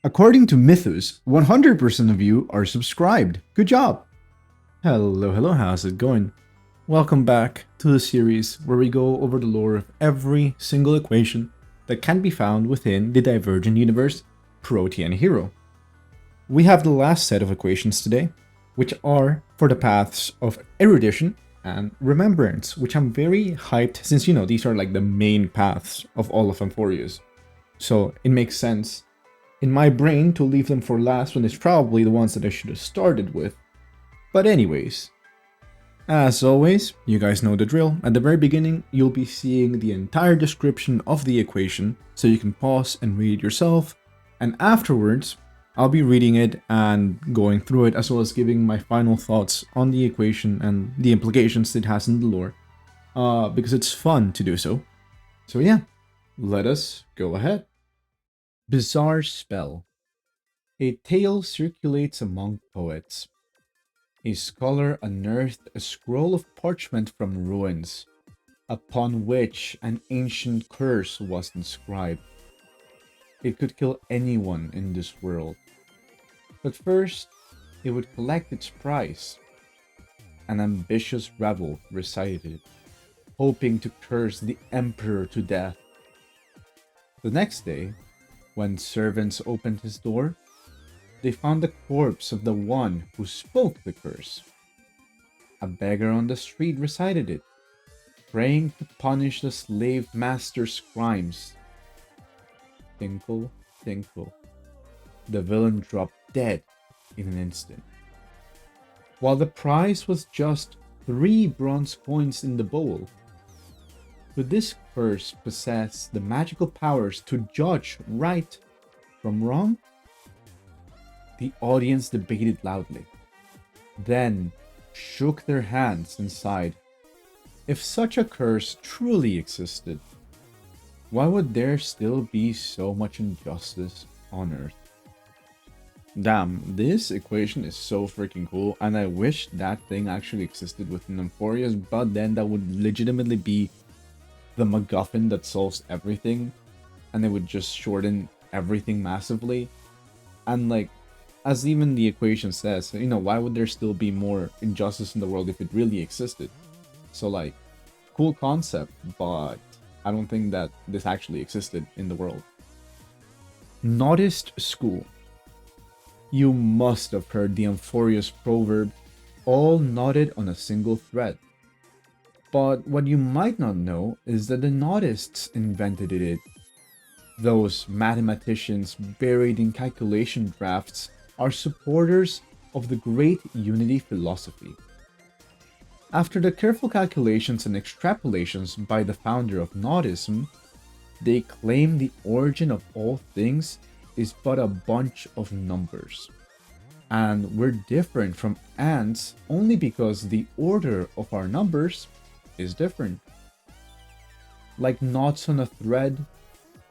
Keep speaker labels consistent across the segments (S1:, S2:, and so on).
S1: According to Mythos, 100% of you are subscribed. Good job! Hello, how's it going? Welcome back to the series where we go over the lore of every single equation that can be found within the Divergent Universe Protean Hero. We have the last set of equations today, which are for the paths of Erudition and Remembrance, which I'm very hyped since, these are like the main paths of all of Amphorius. So it makes sense in my brain to leave them for last when it's probably the ones that I should have started with. But anyways, as always, you guys know the drill. At the very beginning, you'll be seeing the entire description of the equation, so you can pause and read it yourself. And afterwards, I'll be reading it and going through it, as well as giving my final thoughts on the equation and the implications it has in the lore, because it's fun to do so. So yeah, let us go ahead. Bizarre spell. A tale circulates among poets. A scholar unearthed a scroll of parchment from ruins, upon which an ancient curse was inscribed. It could kill anyone in this world. But first, it would collect its prize. An ambitious rebel recited it, hoping to curse the emperor to death. The next day, when servants opened his door, they found the corpse of the one who spoke the curse. A beggar on the street recited it, praying to punish the slave master's crimes. Tinkle, tinkle. The villain dropped dead in an instant. While the prize was just 3 bronze coins in the bowl. Could this curse possess the magical powers to judge right from wrong? The audience debated loudly, then shook their hands and sighed. If such a curse truly existed, why would there still be so much injustice on Earth? Damn, this equation is so freaking cool, and I wish that thing actually existed within Amphorius, but then that would legitimately be the MacGuffin that solves everything, and it would just shorten everything massively. And like, as even the equation says, why would there still be more injustice in the world if it really existed? So like, cool concept, but I don't think that this actually existed in the world. Nodist School. You must have heard the Amphorius proverb, all knotted on a single thread. But what you might not know is that the Nodists invented it. Those mathematicians buried in calculation drafts are supporters of the great unity philosophy. After the careful calculations and extrapolations by the founder of Nodism, they claim the origin of all things is but a bunch of numbers. And we're different from ants only because the order of our numbers is different. Like knots on a thread,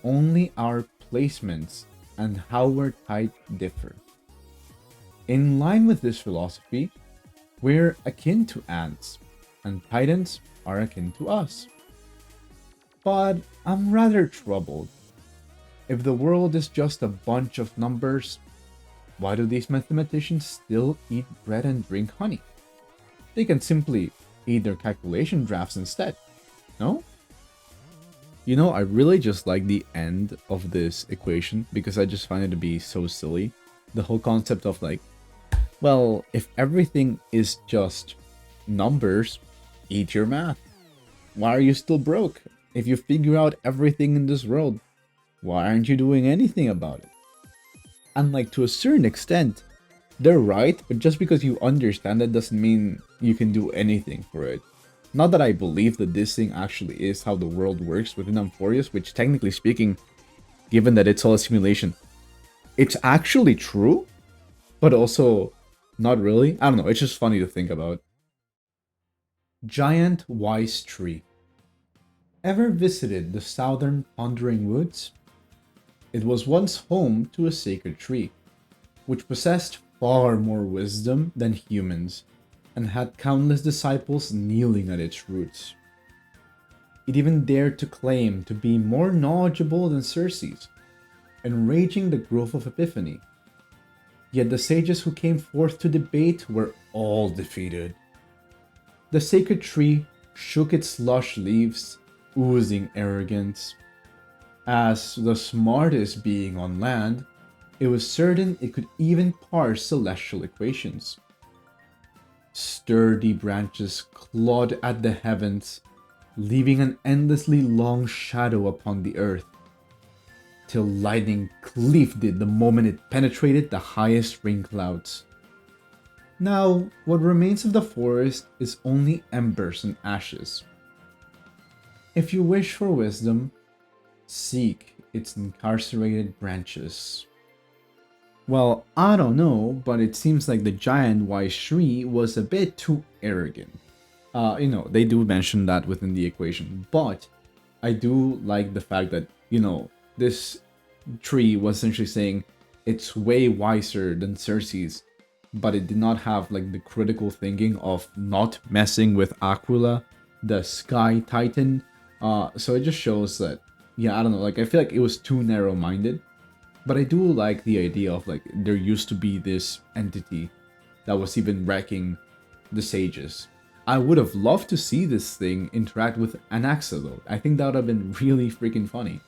S1: only our placements and how we're tied differ. In line with this philosophy, we're akin to ants, and titans are akin to us. But I'm rather troubled. If the world is just a bunch of numbers, why do these mathematicians still eat bread and drink honey? They can simply eat their calculation drafts instead, no? I really just like the end of this equation because I just find it to be so silly. The whole concept of like, well, if everything is just numbers, eat your math. Why are you still broke? If you figure out everything in this world, why aren't you doing anything about it? And like, to a certain extent, they're right, but just because you understand it doesn't mean you can do anything for it. Not that I believe that this thing actually is how the world works within Amphorius, which technically speaking, given that it's all a simulation, it's actually true, but also not really. I don't know, it's just funny to think about. Giant Wise Tree. Ever visited the southern Pondering Woods? It was once home to a sacred tree, which possessed far more wisdom than humans, and had countless disciples kneeling at its roots. It even dared to claim to be more knowledgeable than Circe's, enraging the growth of Epiphany. Yet the sages who came forth to debate were all defeated. The sacred tree shook its lush leaves, oozing arrogance. As the smartest being on land, it was certain it could even parse celestial equations. Sturdy branches clawed at the heavens, leaving an endlessly long shadow upon the earth, till lightning cleaved it the moment it penetrated the highest rain clouds. Now, what remains of the forest is only embers and ashes. If you wish for wisdom, seek its incarcerated branches. Well, I don't know, but it seems like the giant wise tree was a bit too arrogant. They do mention that within the equation, but I do like the fact that, this tree was essentially saying it's way wiser than Cersei's, but it did not have like the critical thinking of not messing with Aquila, the Sky Titan. So it just shows that, I don't know, like I feel like it was too narrow-minded, but I do like the idea of like there used to be this entity that was even wrecking the sages. I would have loved to see this thing interact with Anaxa though. I think that would have been really freaking funny.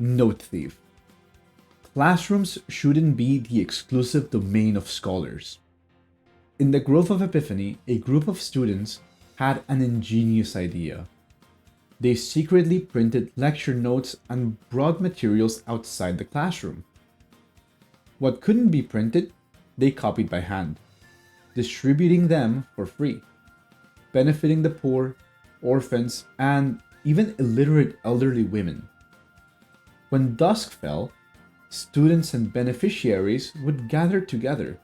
S1: Note Theif. Classrooms shouldn't be the exclusive domain of scholars. In the growth of Epiphany, a group of students had an ingenious idea. They secretly printed lecture notes and brought materials outside the classroom. What couldn't be printed, they copied by hand, distributing them for free, benefiting the poor, orphans, and even illiterate elderly women. When dusk fell, students and beneficiaries would gather together,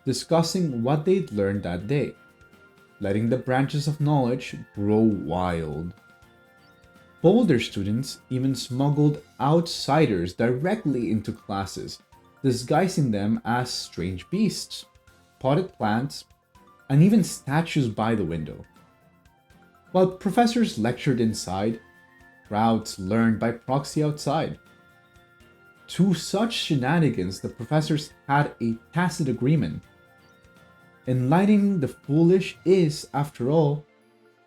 S1: discussing what they'd learned that day, letting the branches of knowledge grow wild. Bolder students even smuggled outsiders directly into classes, disguising them as strange beasts, potted plants, and even statues by the window. While professors lectured inside, crowds learned by proxy outside. To such shenanigans, the professors had a tacit agreement. Enlightening the foolish is, after all,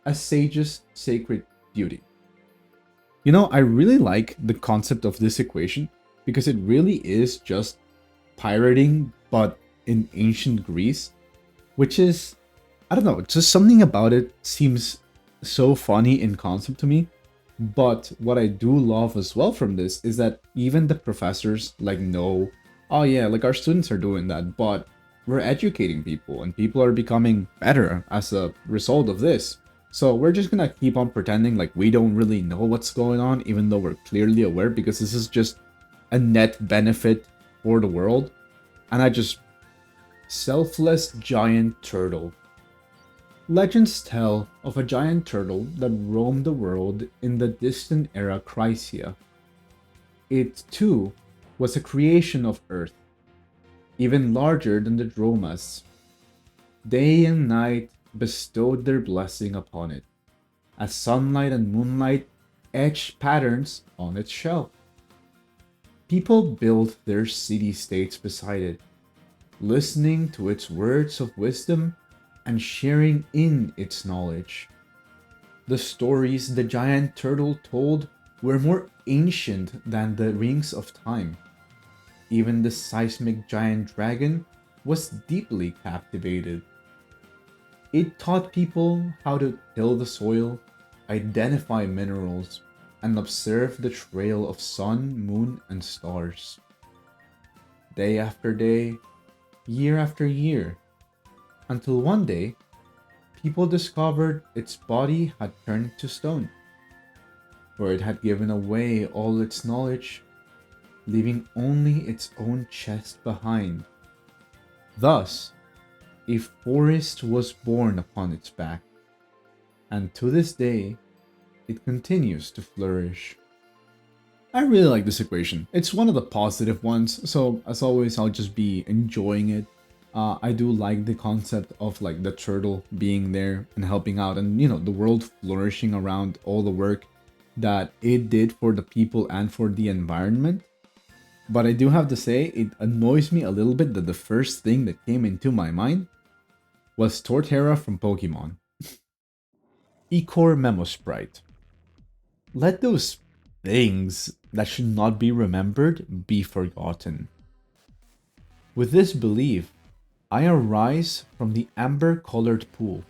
S1: a sage's sacred duty. I really like the concept of this equation because it really is just pirating, but in ancient Greece, which is, I don't know, just something about it seems so funny in concept to me. But what I do love as well from this is that even the professors know, oh yeah, like our students are doing that, but we're educating people and people are becoming better as a result of this. So we're just gonna keep on pretending like we don't really know what's going on, even though we're clearly aware, because this is just a net benefit for the world. And Selfless giant turtle. Legends tell of a giant turtle that roamed the world in the distant era Chrysalis. It, too, was a creation of Earth, even larger than the Dromas. Day and night bestowed their blessing upon it, as sunlight and moonlight etched patterns on its shell. People built their city-states beside it, listening to its words of wisdom and sharing in its knowledge. The stories the giant turtle told were more ancient than the rings of time. Even the seismic giant dragon was deeply captivated. It taught people how to till the soil, identify minerals, and observe the trail of sun, moon, and stars. Day after day, year after year, until one day, people discovered its body had turned to stone, for it had given away all its knowledge, leaving only its own chest behind. Thus, a forest was born upon its back, and to this day, it continues to flourish. I really like this equation. It's one of the positive ones, so as always, I'll just be enjoying it. I do like the concept of the turtle being there and helping out, and the world flourishing around all the work that it did for the people and for the environment. But I do have to say, it annoys me a little bit that the first thing that came into my mind was Torterra from Pokemon. Ichor Memosprite. Let those things that should not be remembered be forgotten. With this belief, I arise from the amber-colored pool,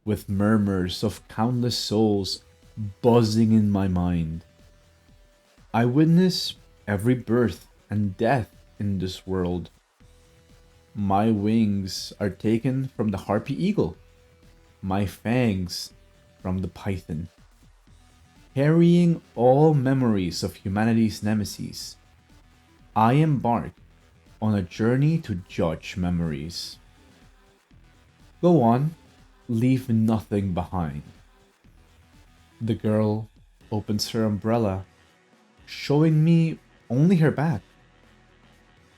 S1: with murmurs of countless souls buzzing in my mind. I witness every birth and death in this world. My wings are taken from the harpy eagle, my fangs from the python. Carrying all memories of humanity's nemesis, I embark on a journey to judge memories. Go on, leave nothing behind. The girl opens her umbrella, showing me only her back.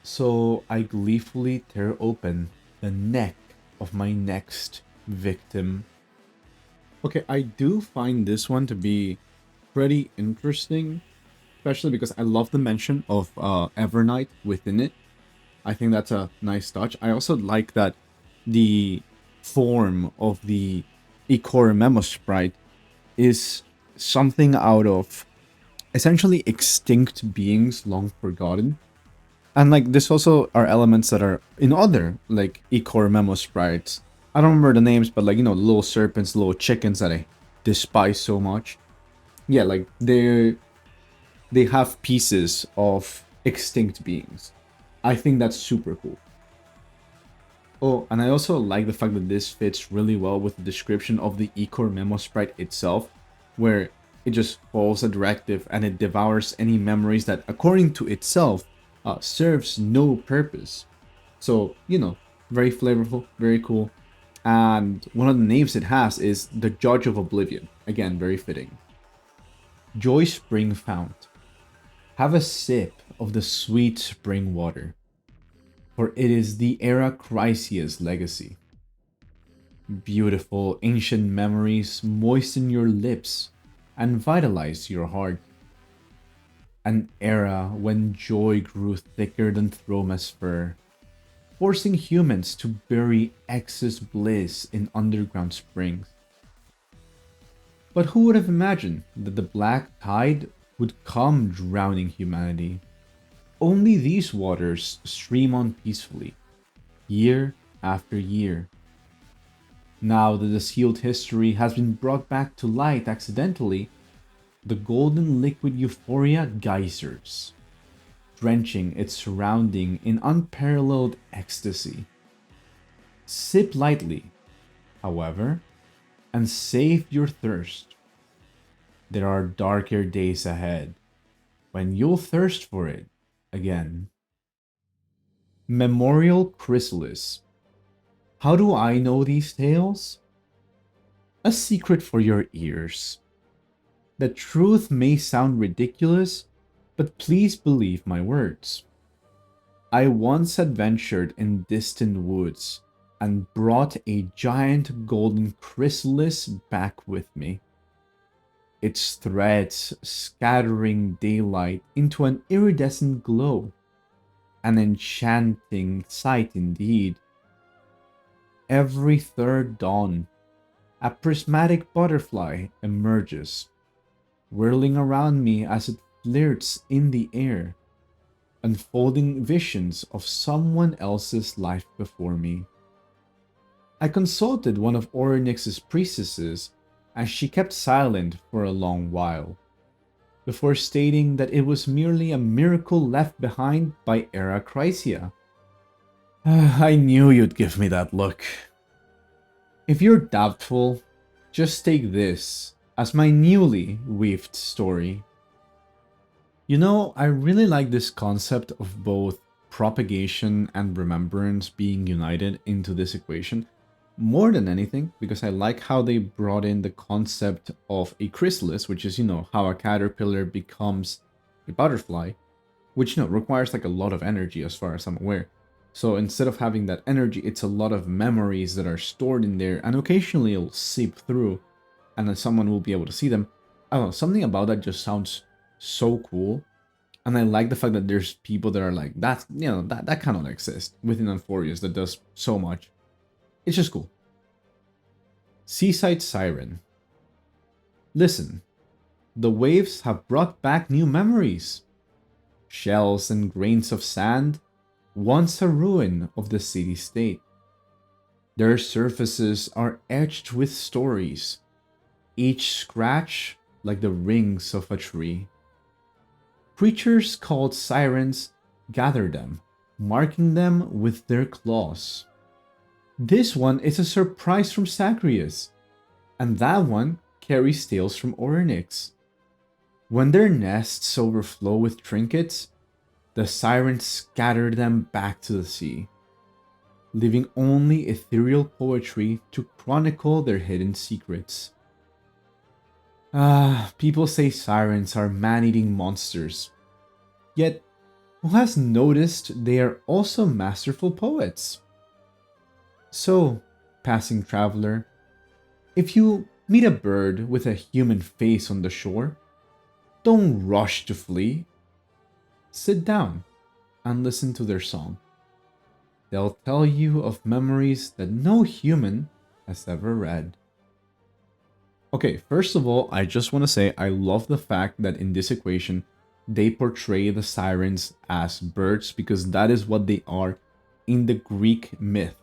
S1: So I gleefully tear open the neck of my next victim. Okay, I do find this one to be pretty interesting, especially because I love the mention of Evernight within it. I think that's a nice touch. I also like that the form of the Ichor Memosprite is something out of essentially extinct beings long forgotten. And like this also are elements that are in other like Ichor Memosprites. I don't remember the names, but like, you know, little serpents, little chickens that I despise so much. Yeah, like they have pieces of extinct beings. I think that's super cool. Oh, and I also like the fact that this fits really well with the description of the Ichor Memosprite itself, where it just follows a directive and it devours any memories that, according to itself, serves no purpose. So, you know, very flavorful, very cool. And one of the names it has is the Judge of Oblivion. Again, very fitting. Joyspring Fount. Have a sip of the sweet spring water, for it is the era Chrysalis legacy. Beautiful ancient memories moisten your lips and vitalize your heart. An era when joy grew thicker than Throma's fur, forcing humans to bury excess bliss in underground springs. But who would have imagined that the black tide would come drowning humanity? Only these waters stream on peacefully, year after year. Now that the sealed history has been brought back to light accidentally, the golden liquid euphoria geysers, drenching its surrounding in unparalleled ecstasy. Sip lightly, however, and save your thirst. There are darker days ahead, when you'll thirst for it again. Memorial Chrysalis. How do I know these tales? A secret for your ears. The truth may sound ridiculous, but please believe my words. I once adventured in distant woods and brought a giant golden chrysalis back with me. Its threads scattering daylight into an iridescent glow. An enchanting sight indeed. Every third dawn, a prismatic butterfly emerges, whirling around me as it flirts in the air, unfolding visions of someone else's life before me. I consulted one of Orynyx's priestesses, and she kept silent for a long while, before stating that it was merely a miracle left behind by Era Chrysia. I knew you'd give me that look. If you're doubtful, just take this as my newly weaved story. You know, I really like this concept of both propagation and remembrance being united into this equation more than anything, because I like how they brought in the concept of a chrysalis, which is, you know, how a caterpillar becomes a butterfly, which, you know, requires like a lot of energy as far as I'm aware. So instead of having that energy, it's a lot of memories that are stored in there, and occasionally it'll seep through, and then someone will be able to see them. I don't know, something about that just sounds so cool. And I like the fact that there's people that are like, that's, you know, that cannot exist within Amphorius that does so much. It's just cool. Seaside Siren. Listen, the waves have brought back new memories. Shells and grains of sand, once a ruin of the city-state. Their surfaces are etched with stories, each scratch like the rings of a tree. Creatures called sirens gather them, marking them with their claws. This one is a surprise from Sacrius, and that one carries tales from Orynyx. When their nests overflow with trinkets, the sirens scatter them back to the sea, leaving only ethereal poetry to chronicle their hidden secrets. People say sirens are man-eating monsters. Yet, who has noticed they are also masterful poets? So, passing traveler, if you meet a bird with a human face on the shore, don't rush to flee. Sit down and listen to their song. They'll tell you of memories that no human has ever read. Okay, first of all, I just want to say I love the fact that in this equation, they portray the sirens as birds because that is what they are in the Greek myth.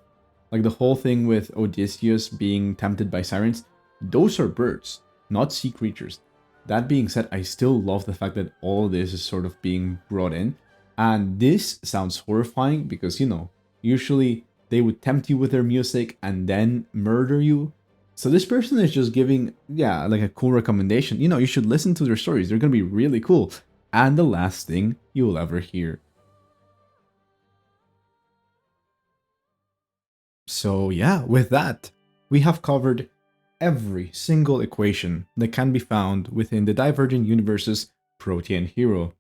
S1: Like the whole thing with Odysseus being tempted by sirens, those are birds, not sea creatures. That being said, I still love the fact that all this is sort of being brought in. And this sounds horrifying because, you know, usually they would tempt you with their music and then murder you. So this person is just giving, yeah, like a cool recommendation. You know, you should listen to their stories. They're going to be really cool. And the last thing you will ever hear. So yeah, with that, we have covered every single equation that can be found within the Divergent Universe's Protean Hero.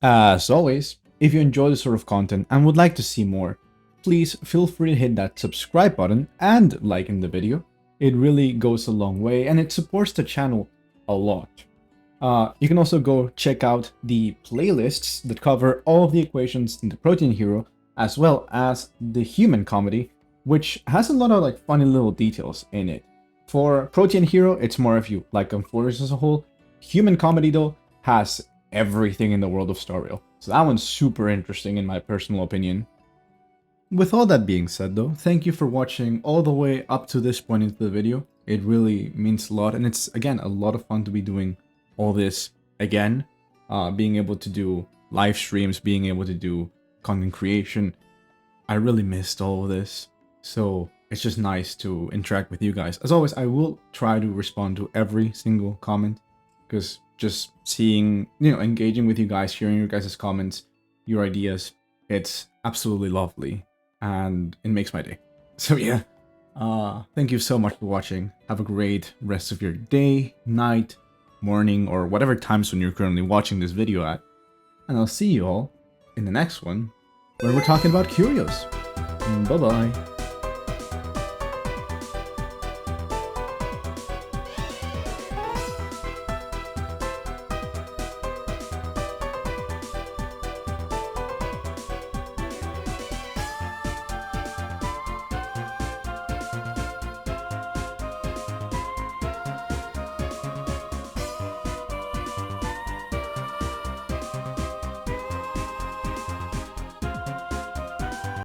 S1: As always, if you enjoy this sort of content and would like to see more, please feel free to hit that subscribe button and like in the video. It really goes a long way and it supports the channel a lot. You can also go check out the playlists that cover all of the equations in the Protean Hero, as well as the Human Comedy, which has a lot of like funny little details in it. For Protean Hero, it's more if you like Amphorius as a whole. Human Comedy, though, has everything in the world of Star Rail. So that one's super interesting in my personal opinion. With all that being said though, thank you for watching all the way up to this point into the video. It really means a lot and it's, again, a lot of fun to be doing all this again. Being able to do live streams, being able to do content creation. I really missed all of this. So it's just nice to interact with you guys. As always, I will try to respond to every single comment because just seeing, you know, engaging with you guys, hearing your guys' comments, your ideas, it's absolutely lovely. And it makes my day. So yeah, thank you so much for watching. Have a great rest of your day, night, morning, or whatever time zone you're currently watching this video at. And I'll see you all in the next one, where we're talking about curios. Bye-bye.